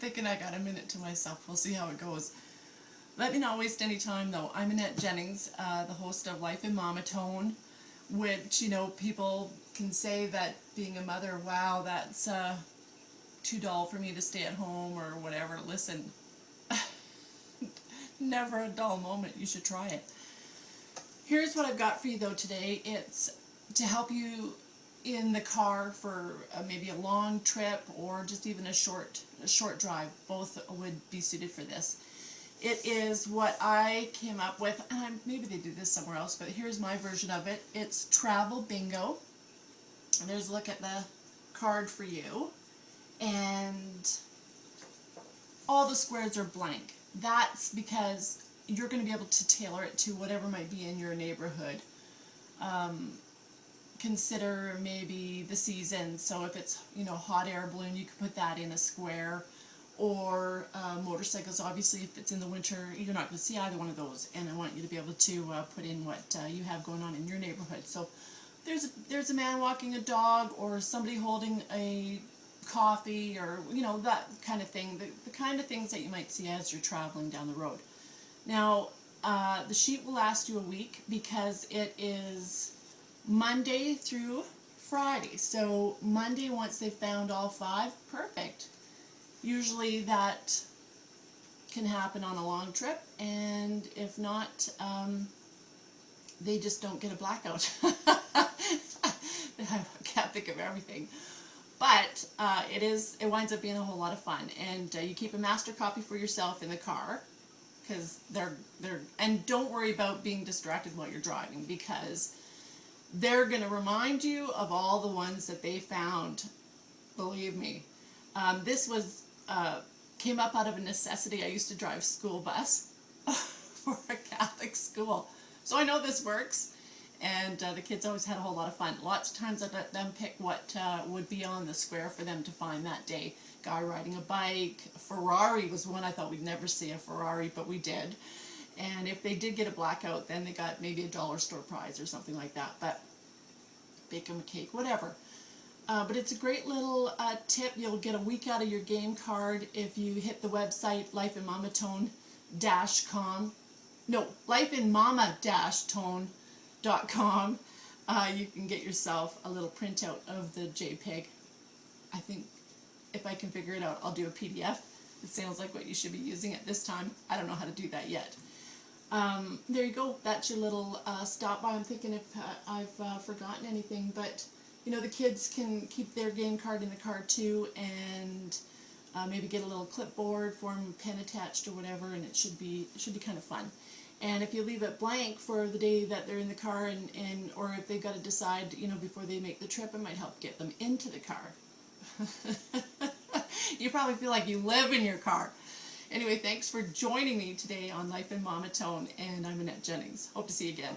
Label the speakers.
Speaker 1: thinking I got a minute to myself. We'll see how it goes. Let me not waste any time though. I'm Annette Jennings, the host of Life in Momma-tone, which, you know, people can say that being a mother, wow, that's too dull for me to stay at home or whatever. Listen, never a dull moment. You should try it. Here's what I've got for you though today. It's to help you in the car for maybe a long trip or just even a short drive. Both would be suited for this. It is what I came up with, and maybe they do this somewhere else, but here's my version of it. It's travel bingo. And there's a look at the card for you, and all the squares are blank. That's because you're going to be able to tailor it to whatever might be in your neighborhood. Consider maybe the season. So if it's, you know, hot air balloon, you could put that in a square. Or motorcycles, obviously, if it's in the winter, you're not going to see either one of those. And I want you to be able to put in what you have going on in your neighborhood. So there's a man walking a dog, or somebody holding a coffee, or, you know, that kind of thing. The kind of things that you might see as you're traveling down the road. Now, the sheet will last you a week because it is Monday through Friday. So Monday, once they've found all 5, perfect. Usually that can happen on a long trip, and if not, they just don't get a blackout. I can't think of everything. But it winds up being a whole lot of fun, and you keep a master copy for yourself in the car, because and don't worry about being distracted while you're driving, because they're going to remind you of all the ones that they found. Believe me. This was came up out of a necessity. I used to drive school bus for a Catholic school, so I know this works. And the kids always had a whole lot of fun. Lots of times I'd let them pick what would be on the square for them to find that day. Guy riding a bike. Ferrari was one. I thought we'd never see a Ferrari, but we did. And if they did get a blackout, then they got maybe a dollar store prize or something like that. But bake them a cake, whatever. But it's a great little tip. You'll get a week out of your game card if you hit the website lifeinmomma-tone.com. No, lifeinmomma-tone.com. You can get yourself a little printout of the JPEG. I think if I can figure it out, I'll do a PDF. It sounds like what you should be using at this time. I don't know how to do that yet. There you go. That's your little stop by. I'm thinking if I've forgotten anything, but you know, the kids can keep their game card in the car too, and maybe get a little clipboard, form a pen attached or whatever, and it should be kind of fun. And if you leave it blank for the day that they're in the car, and or if they've got to decide, you know, before they make the trip, it might help get them into the car. You probably feel like you live in your car. Anyway, thanks for joining me today on Life in Momma-tone, and I'm Annette Jennings. Hope to see you again.